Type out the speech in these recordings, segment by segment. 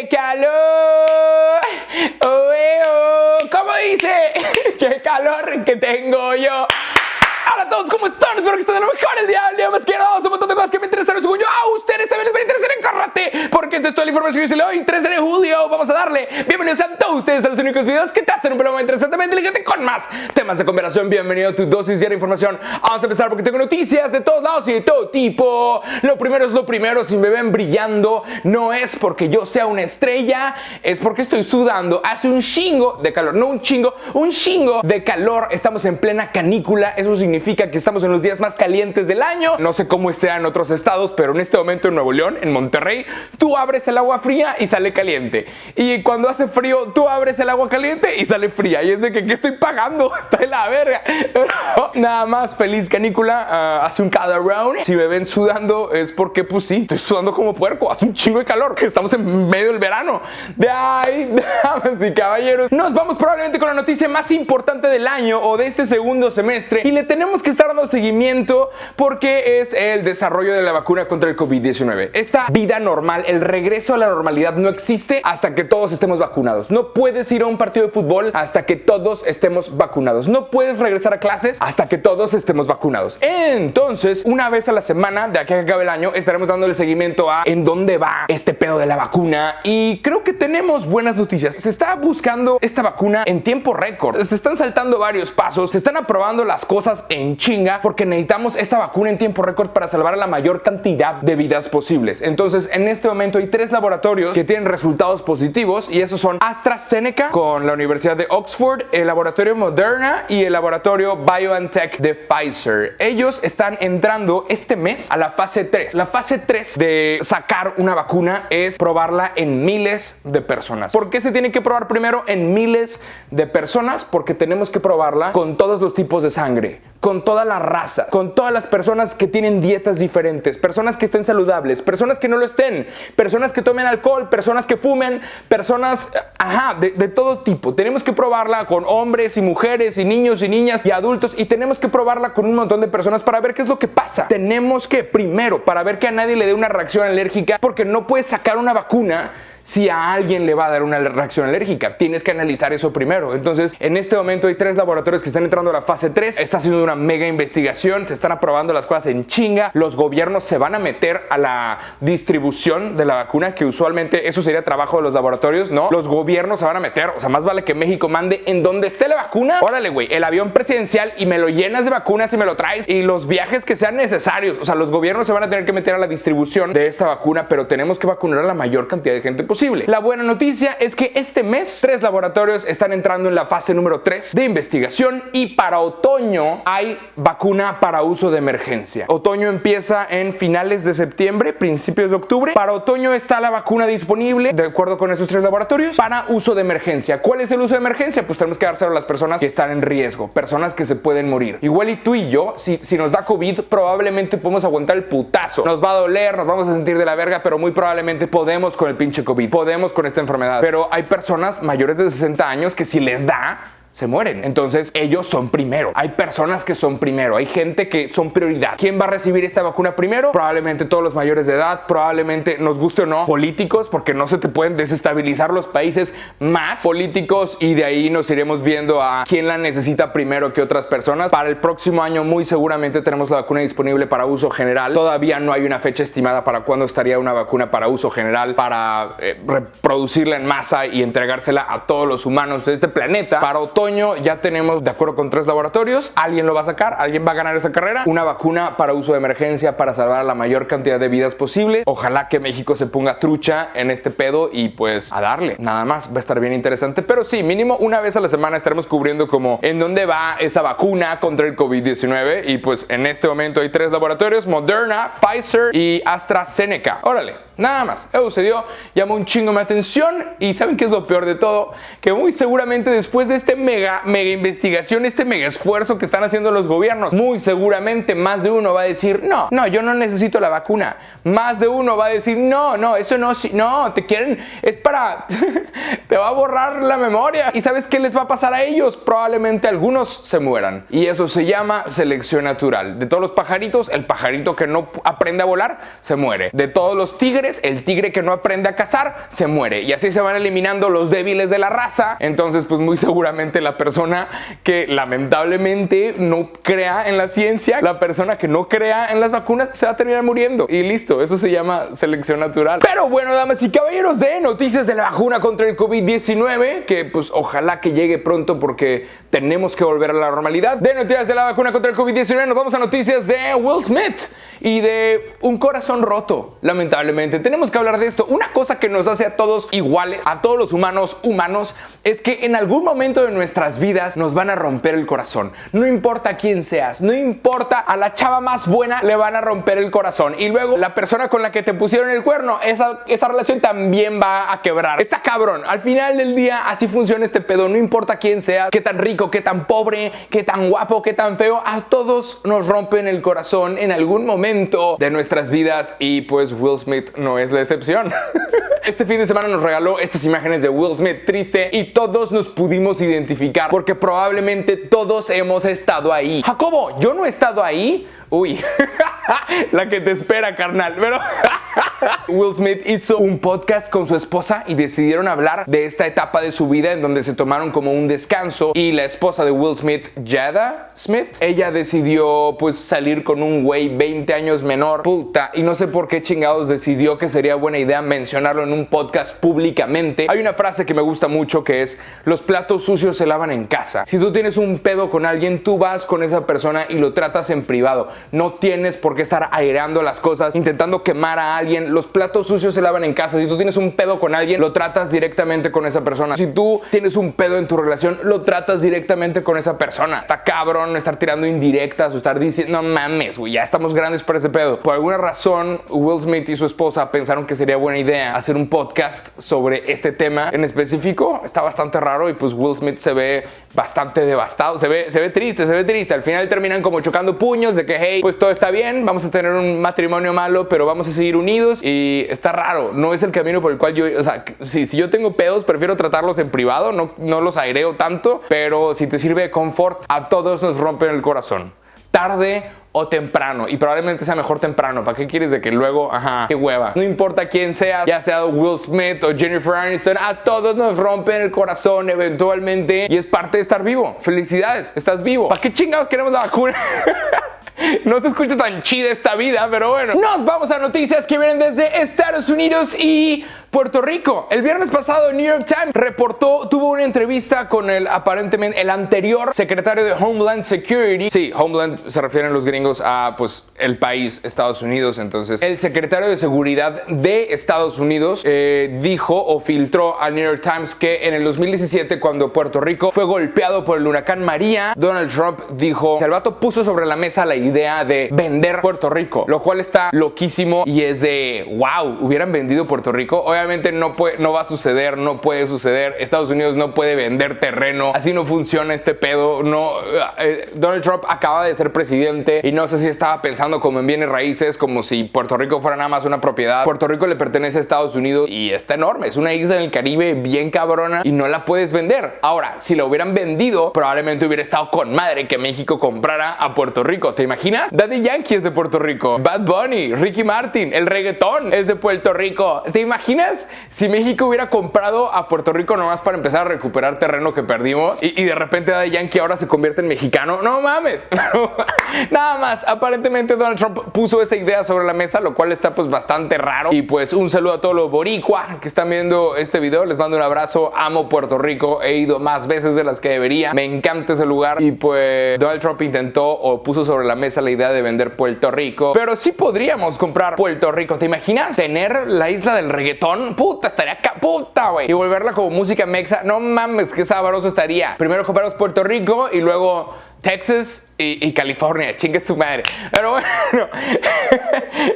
¡Qué calor! ¿Cómo dice? ¡Qué calor que tengo yo! Hola a todos, ¿cómo están? Espero que estén de lo mejor el día más que nada. Un montón de cosas que me interesan. Según yo, a ustedes también les va a interesar en karate, porque esta es toda la información que se le doy. 13 de julio, vamos a darle. Bienvenidos a todos ustedes a los únicos videos que te hacen un programa interesantemente inteligente con más temas de conversación. Bienvenido a tu dosis diaria de información. Vamos a empezar porque tengo noticias de todos lados y de todo tipo. Lo primero es lo primero. Si me ven brillando, no es porque yo sea una estrella, es porque estoy sudando. Hace un chingo de calor, no un chingo, un chingo de calor. Estamos en plena canícula. Eso significa que estamos en los días más calientes del año. No sé cómo sea en otros estados, pero en este momento en Nuevo León, en Monterrey, tú abres el agua fría y sale caliente. Y cuando hace frío, tú abres el agua caliente y sale fría. Y es de que ¿qué estoy pagando? Está de la verga. Nada más, feliz canícula. Hace un calorón. Si me ven sudando es porque, pues sí, estoy sudando como puerco. Hace un chingo de calor, que estamos en medio del verano. De ahí, damas y caballeros, nos vamos probablemente con la noticia más importante del año o de este segundo semestre. Y le tenemos que estar dando seguimiento porque es el desarrollo de la vacuna contra el COVID-19. Esta vida normal, el regreso a la normalidad no existe hasta que todos estemos vacunados. No puedes ir a un partido de fútbol hasta que todos estemos vacunados. No puedes regresar a clases hasta que todos estemos vacunados. Entonces, una vez a la semana, de aquí a que acabe el año, estaremos dándole seguimiento a en dónde va este pedo de la vacuna. Y creo que tenemos buenas noticias. Se está buscando esta vacuna en tiempo récord. Se están saltando varios pasos. Se están aprobando las cosas en chinga porque necesitamos esta vacuna en tiempo récord para salvar a la mayor cantidad de vidas posibles. Entonces, en este momento hay 3 laboratorios que tienen resultados positivos y esos son AstraZeneca con la Universidad de Oxford, el laboratorio Moderna y el laboratorio BioNTech de Pfizer. Ellos están entrando este mes a la fase 3. La fase 3 de sacar una vacuna es probarla en miles de personas. ¿Por qué se tiene que probar primero en miles de personas? Porque tenemos que probarla con todos los tipos de sangre, con toda la raza, con todas las personas que tienen dietas diferentes, personas que estén saludables, personas que no lo estén, personas que tomen alcohol, personas que fumen, personas, de todo tipo. Tenemos que probarla con hombres y mujeres y niños y niñas y adultos, y tenemos que probarla con un montón de personas para ver qué es lo que pasa. Tenemos que, primero, para ver que a nadie le dé una reacción alérgica, porque no puedes sacar una vacuna si a alguien le va a dar una reacción alérgica. Tienes que analizar eso primero. Entonces, en este momento hay 3 laboratorios que están entrando a la fase 3. Está haciendo una mega investigación. Se están aprobando las cosas en chinga. Los gobiernos se van a meter a la distribución de la vacuna, que usualmente eso sería trabajo de los laboratorios, ¿no? Los gobiernos se van a meter. O sea, más vale que México mande en donde esté la vacuna. Órale, güey, el avión presidencial y me lo llenas de vacunas y me lo traes. Y los viajes que sean necesarios. O sea, los gobiernos se van a tener que meter a la distribución de esta vacuna, pero tenemos que vacunar a la mayor cantidad de gente posible. La buena noticia es que este mes 3 laboratorios están entrando en la fase número 3 de investigación y para otoño hay vacuna para uso de emergencia. Otoño empieza en finales de septiembre, principios de octubre. Para otoño está la vacuna disponible, de acuerdo con esos 3 laboratorios, para uso de emergencia. ¿Cuál es el uso de emergencia? Pues tenemos que dárselo a las personas que están en riesgo, personas que se pueden morir. Igual y tú y yo, si nos da COVID, probablemente podemos aguantar el putazo. Nos va a doler, nos vamos a sentir de la verga, pero muy probablemente podemos con el pinche COVID. Podemos con esta enfermedad. Pero hay personas mayores de 60 años que si les da, se mueren. Entonces ellos son primero. Hay personas que son primero. Hay gente que son prioridad. ¿Quién va a recibir esta vacuna primero? Probablemente todos los mayores de edad. Probablemente, nos guste o no, políticos, porque no se te pueden desestabilizar los países más políticos, y de ahí nos iremos viendo a quién la necesita primero que otras personas. Para el próximo año muy seguramente tenemos la vacuna disponible para uso general. Todavía no hay una fecha estimada para cuándo estaría una vacuna para uso general, para reproducirla en masa y entregársela a todos los humanos de este planeta. Para otoño ya tenemos, de acuerdo con 3 laboratorios, alguien lo va a sacar, alguien va a ganar esa carrera, una vacuna para uso de emergencia para salvar a la mayor cantidad de vidas posible. Ojalá que México se ponga trucha en este pedo y pues a darle, nada más. Va a estar bien interesante, pero sí, mínimo una vez a la semana estaremos cubriendo como en dónde va esa vacuna contra el COVID-19, y pues en este momento hay 3 laboratorios: Moderna, Pfizer y AstraZeneca. Órale, nada más. Eso sucedió, llamó un chingo mi atención, y ¿saben qué es lo peor de todo? Que muy seguramente después de este mega investigación, este mega esfuerzo que están haciendo los gobiernos. Muy seguramente más de uno va a decir, no, yo no necesito la vacuna. Más de uno va a decir, no, eso no, te quieren, es para, te va a borrar la memoria. ¿Y sabes qué les va a pasar a ellos? Probablemente algunos se mueran. Y eso se llama selección natural. De todos los pajaritos, el pajarito que no aprende a volar, se muere. De todos los tigres, el tigre que no aprende a cazar, se muere. Y así se van eliminando los débiles de la raza. Entonces, pues muy seguramente la persona que lamentablemente no crea en la ciencia, la persona que no crea en las vacunas, se va a terminar muriendo. Y listo, eso se llama selección natural. Pero bueno, damas y caballeros, de noticias de la vacuna contra el COVID-19, que pues ojalá que llegue pronto porque tenemos que volver a la normalidad. De noticias de la vacuna contra el COVID-19 nos vamos a noticias de Will Smith y de un corazón roto, lamentablemente. Tenemos que hablar de esto. Una cosa que nos hace a todos iguales, a todos los humanos, es que en algún momento de nuestras vidas nos van a romper el corazón. No importa quién seas, no importa, a la chava más buena le van a romper el corazón. Y luego la persona con la que te pusieron el cuerno, esa relación también va a quebrar. Está cabrón. Al final del día así funciona este pedo. No importa quién sea, qué tan rico, qué tan pobre, qué tan guapo, qué tan feo, a todos nos rompen el corazón en algún momento de nuestras vidas y pues Will Smith no es la excepción. Este fin de semana nos regaló estas imágenes de Will Smith triste y todos nos pudimos identificar porque probablemente todos hemos estado ahí. Jacobo, yo no he estado ahí. Uy, la que te espera, carnal. Pero Will Smith hizo un podcast con su esposa y decidieron hablar de esta etapa de su vida en donde se tomaron como un descanso. Y la esposa de Will Smith, Jada Smith, ella decidió pues salir con un güey 20 años menor. Puta, y no sé por qué chingados decidió que sería buena idea mencionarlo en un podcast públicamente. Hay una frase que me gusta mucho que es: los platos sucios se lavan en casa. Si tú tienes un pedo con alguien, tú vas con esa persona y lo tratas en privado. No tienes por qué estar aireando las cosas, intentando quemar a alguien. Los platos sucios se lavan en casa. Si tú tienes un pedo con alguien, lo tratas directamente con esa persona. Si tú tienes un pedo en tu relación, lo tratas directamente con esa persona. Está cabrón estar tirando indirectas o estar diciendo, no mames, güey, ya estamos grandes por ese pedo. Por alguna razón, Will Smith y su esposa pensaron que sería buena idea hacer un podcast sobre este tema en específico. Está bastante raro y pues Will Smith se ve bastante devastado. Se ve triste. Al final terminan como chocando puños de que, hey, pues todo está bien, vamos a tener un matrimonio malo, pero vamos a seguir unidos. Y está raro, no es el camino por el cual yo, o sea, si yo tengo pedos, prefiero tratarlos en privado, no los aireo tanto, pero si te sirve de confort, a todos nos rompen el corazón. Tarde o temprano, y probablemente sea mejor temprano. ¿Para qué quieres de que luego, qué hueva? No importa quién sea, ya sea Will Smith o Jennifer Aniston, a todos nos rompen el corazón eventualmente y es parte de estar vivo. Felicidades, estás vivo. ¿Para qué chingados queremos la vacuna? No se escucha tan chida esta vida, pero bueno. Nos vamos a noticias que vienen desde Estados Unidos y Puerto Rico. El viernes pasado, New York Times tuvo una entrevista con aparentemente el anterior secretario de Homeland Security. Sí, Homeland se refieren los gringos a, pues, el país, Estados Unidos. Entonces, el secretario de Seguridad de Estados Unidos dijo o filtró al New York Times que en el 2017, cuando Puerto Rico fue golpeado por el huracán María, Donald Trump dijo, el vato puso sobre la mesa la idea de vender Puerto Rico, lo cual está loquísimo y es de, wow, hubieran vendido Puerto Rico. Obviamente no va a suceder, no puede suceder. Estados Unidos no puede vender terreno, así no funciona este pedo. Donald Trump acaba de ser presidente y no sé si estaba pensando como en bienes raíces, como si Puerto Rico fuera nada más una propiedad. Puerto Rico le pertenece a Estados Unidos y está enorme, es una isla en el Caribe bien cabrona y no la puedes vender. Ahora, si la hubieran vendido, probablemente hubiera estado con madre que México comprara a Puerto Rico. ¿Te imaginas? Daddy Yankee es de Puerto Rico, Bad Bunny, Ricky Martin, el reggaetón es de Puerto Rico. ¿Te imaginas si México hubiera comprado a Puerto Rico nomás para empezar a recuperar terreno que perdimos y de repente Daddy Yankee ahora se convierte en mexicano? No mames. Nada más, aparentemente Donald Trump puso esa idea sobre la mesa, lo cual está pues bastante raro. Y pues un saludo a todos los boricua que están viendo este video, les mando un abrazo. Amo Puerto Rico, he ido más veces de las que debería, me encanta ese lugar. Y pues Donald Trump intentó o puso sobre la mesa la idea de vender Puerto Rico, pero sí podríamos comprar Puerto Rico. ¿Te imaginas tener la isla del reggaetón? Puta, estaría puta, güey. Y volverla como música mexa. No mames, qué sabroso estaría. Primero compramos Puerto Rico y luego Texas y California, chingue su madre. Pero bueno,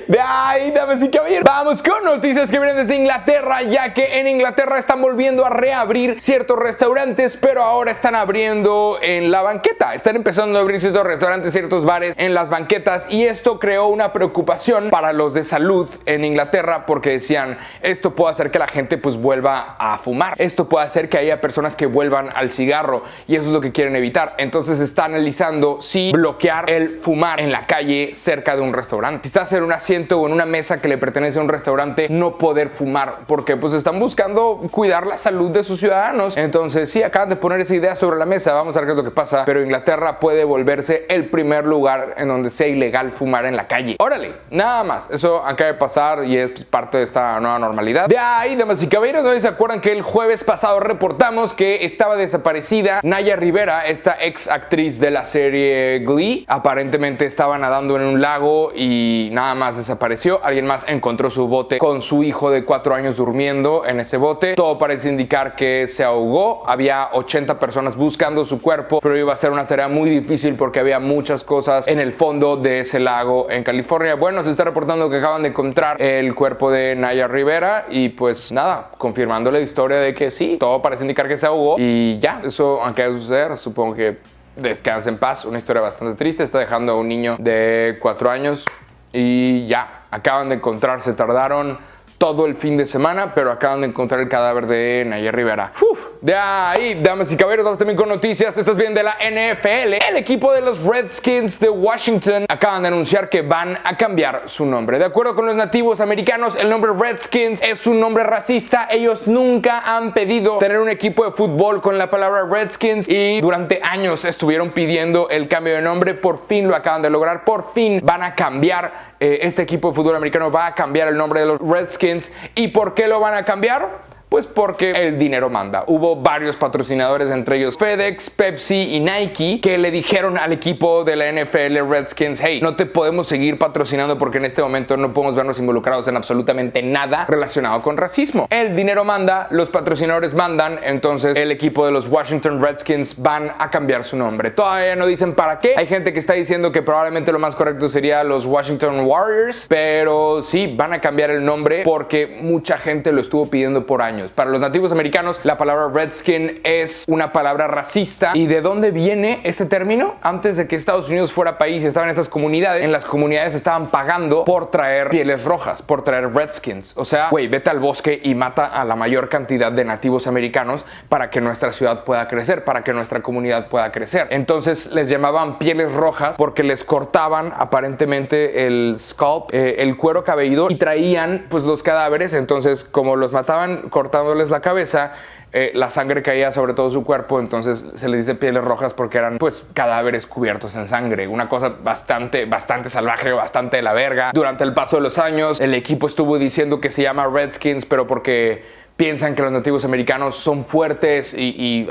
de ahí, damas y caballeros, vamos con noticias que vienen desde Inglaterra, ya que en Inglaterra están volviendo a reabrir ciertos restaurantes, pero ahora están abriendo en la banqueta. Están empezando a abrir ciertos restaurantes, ciertos bares en las banquetas, y esto creó una preocupación para los de salud en Inglaterra, porque decían, esto puede hacer que la gente pues vuelva a fumar, esto puede hacer que haya personas que vuelvan al cigarro, y eso es lo que quieren evitar. Entonces está analizando si bloquear el fumar en la calle cerca de un restaurante. Si estás en un asiento o en una mesa que le pertenece a un restaurante, no poder fumar, porque pues están buscando cuidar la salud de sus ciudadanos. Entonces sí, acaban de poner esa idea sobre la mesa, vamos a ver qué es lo que pasa, pero Inglaterra puede volverse el primer lugar en donde sea ilegal fumar en la calle. Órale, nada más, eso acaba de pasar y es parte de esta nueva normalidad. De ahí, damas y caballeros, ¿no se acuerdan que el jueves pasado reportamos que estaba desaparecida Naya Rivera, esta ex actriz de la serie Glee? Aparentemente estaba nadando en un lago y nada más desapareció. Alguien más encontró su bote con su hijo de 4 años durmiendo en ese bote. Todo parece indicar que se ahogó. Había 80 personas buscando su cuerpo, pero iba a ser una tarea muy difícil porque había muchas cosas en el fondo de ese lago en California. Bueno, se está reportando que acaban de encontrar el cuerpo de Naya Rivera y pues nada, confirmando la historia de que sí, todo parece indicar que se ahogó y ya, eso aunque va a suceder, supongo que descanse en paz. Una historia bastante triste, está dejando a un niño de 4 años y ya, acaban de encontrar, se tardaron todo el fin de semana, pero acaban de encontrar el cadáver de Naya Rivera. De ahí, damas y caballeros, vamos también con noticias. Estás bien de la NFL. El equipo de los Redskins de Washington acaban de anunciar que van a cambiar su nombre. De acuerdo con los nativos americanos, el nombre Redskins es un nombre racista. Ellos nunca han pedido tener un equipo de fútbol con la palabra Redskins y durante años estuvieron pidiendo el cambio de nombre. Por fin lo acaban de lograr. Por fin van a cambiar. Este equipo de fútbol americano va a cambiar el nombre de los Redskins. ¿Y por qué lo van a cambiar? Pues porque el dinero manda. Hubo varios patrocinadores, entre ellos FedEx, Pepsi y Nike, que le dijeron al equipo de la NFL Redskins, hey, no te podemos seguir patrocinando porque en este momento no podemos vernos involucrados en absolutamente nada relacionado con racismo. El dinero manda, los patrocinadores mandan, entonces el equipo de los Washington Redskins van a cambiar su nombre. Todavía no dicen para qué. Hay gente que está diciendo que probablemente lo más correcto sería los Washington Warriors, pero sí, van a cambiar el nombre porque mucha gente lo estuvo pidiendo por años. Para los nativos americanos, la palabra Redskin es una palabra racista. ¿Y de dónde viene ese término? Antes de que Estados Unidos fuera país, estaban estas comunidades. En las comunidades estaban pagando por traer pieles rojas, por traer Redskins. O sea, güey, vete al bosque y mata a la mayor cantidad de nativos americanos para que nuestra ciudad pueda crecer, para que nuestra comunidad pueda crecer. Entonces les llamaban pieles rojas porque les cortaban aparentemente el scalp, el cuero cabelludo, y traían pues los cadáveres. Entonces, como los mataban cortándoles la cabeza, la sangre caía sobre todo su cuerpo, entonces se les dice pieles rojas porque eran pues cadáveres cubiertos en sangre. Una cosa bastante salvaje, bastante de la verga. Durante el paso de los años, el equipo estuvo diciendo que se llama Redskins, pero porque piensan que los nativos americanos son fuertes y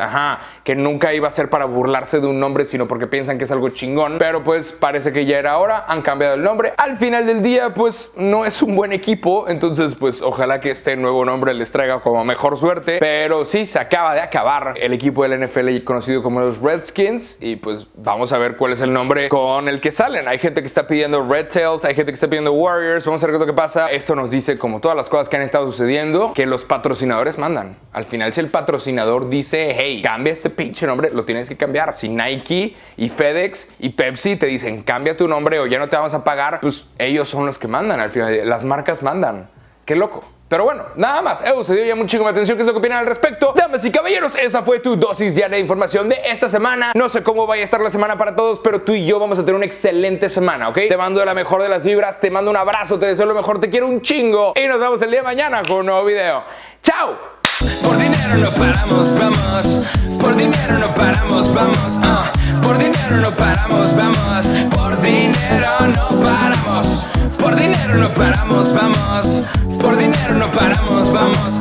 que nunca iba a ser para burlarse de un nombre, sino porque piensan que es algo chingón. Pero pues parece que ya era hora, han cambiado el nombre. Al final del día pues no es un buen equipo, entonces pues ojalá que este nuevo nombre les traiga como mejor suerte. Pero sí, se acaba de acabar el equipo del NFL conocido como los Redskins y pues vamos a ver cuál es el nombre con el que salen. Hay gente que está pidiendo Red Tails, hay gente que está pidiendo Warriors. Vamos a ver qué es lo que pasa. Esto nos dice, como todas las cosas que han estado sucediendo, que los patrocinadores mandan. Al final, si el patrocinador dice, hey, cambia este pinche nombre, lo tienes que cambiar. Si Nike y FedEx y Pepsi te dicen, cambia tu nombre o ya no te vamos a pagar, pues ellos son los que mandan. Al final, las marcas mandan. Qué loco. Pero bueno, nada más. Se dio ya muchísima atención. ¿Qué es lo que opinan al respecto? Damas y caballeros, esa fue tu dosis diaria de información de esta semana. No sé cómo vaya a estar la semana para todos, pero tú y yo vamos a tener una excelente semana, ¿ok? Te mando la mejor de las vibras, te mando un abrazo, te deseo lo mejor, te quiero un chingo. Y nos vemos el día de mañana con un nuevo video. ¡Chao! Por dinero no paramos, vamos. Por dinero no paramos, vamos. Por dinero no paramos, vamos. Por dinero no paramos. Por dinero no paramos, vamos. Por dinero no paramos, vamos.